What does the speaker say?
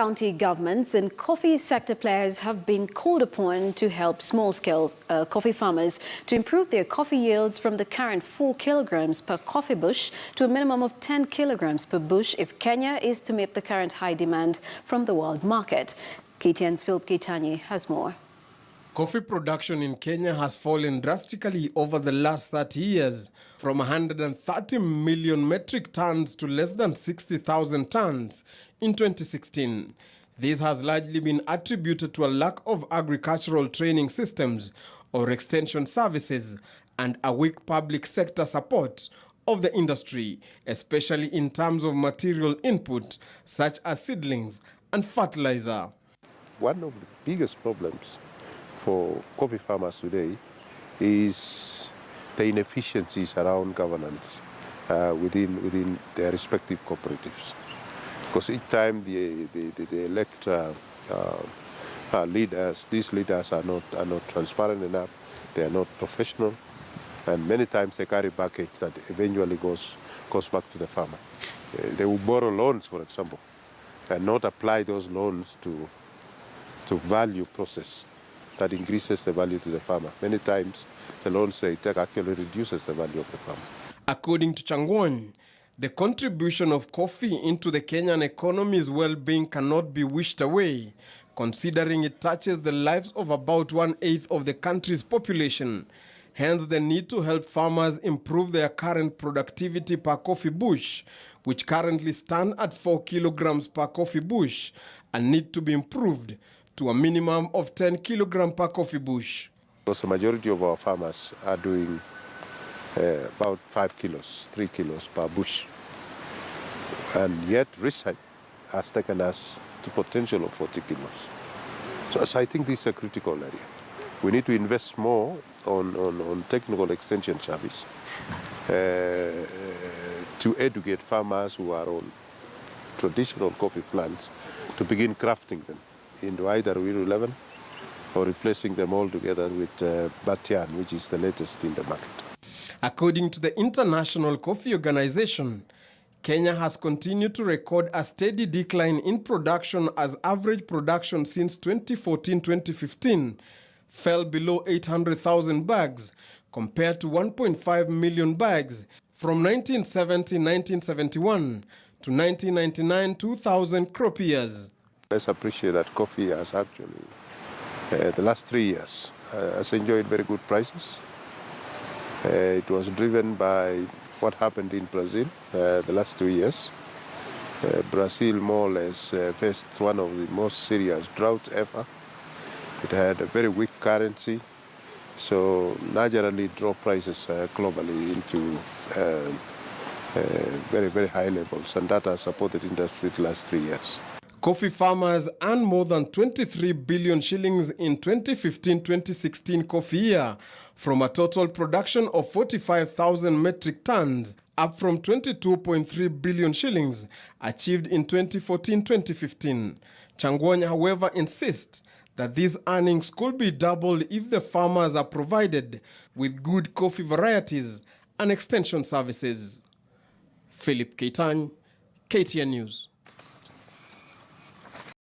county governments and coffee sector players have been called upon to help small-scale coffee farmers to improve their coffee yields from the current 4 kilograms per coffee bush to a minimum of 10 kilograms per bush if Kenya is to meet the current high demand from the world market. KTN's Philip Keitanyi has more. Coffee production in Kenya has fallen drastically over the last 30 years, from 130 million metric tons to less than 60,000 tons in 2016. This has largely been attributed to a lack of agricultural training systems or extension services and a weak public sector support of the industry, especially in terms of material input such as seedlings and fertilizer. One of the biggest problems for coffee farmers today is the inefficiencies around governance within their respective cooperatives. Because each time they elect leaders, these leaders are not transparent enough, they are not professional, and many times they carry baggage that eventually goes back to the farmer. They will borrow loans, for example, and not apply those loans to value process that increases the value to the farmer. Many times, the loans they take actually reduces the value of the farmer. According to Changwony, the contribution of coffee into the Kenyan economy's well-being cannot be wished away, considering it touches the lives of about 1/8 of the country's population. Hence, the need to help farmers improve their current productivity per coffee bush, which currently stand at 4 kilograms per coffee bush, and need to be improved to a minimum of 10 kilograms per coffee bush. Because the majority of our farmers are doing about 5 kilos, 3 kilos per bush. And yet research has taken us to potential of 40 kilos. So I think this is a critical area. We need to invest more on technical extension service to educate farmers who are on traditional coffee plants to begin crafting them into either Wiru 11 or replacing them altogether with Batian, which is the latest in the market. According to the International Coffee Organization, Kenya has continued to record a steady decline in production as average production since 2014-2015 fell below 800,000 bags compared to 1.5 million bags from 1970-1971 to 1999-2000 crop years. Let's appreciate that coffee has actually, the last 3 years, has enjoyed very good prices. It was driven by what happened in Brazil the last 2 years. Brazil more or less faced one of the most serious droughts ever. It had a very weak currency, so naturally drove prices globally into very, very high levels, and that has supported industry the last 3 years. Coffee farmers earned more than 23 billion shillings in 2015-2016 coffee year from a total production of 45,000 metric tons, up from 22.3 billion shillings achieved in 2014-2015. Changwony, however, insists that these earnings could be doubled if the farmers are provided with good coffee varieties and extension services. Philip Keitanyi, KTN News.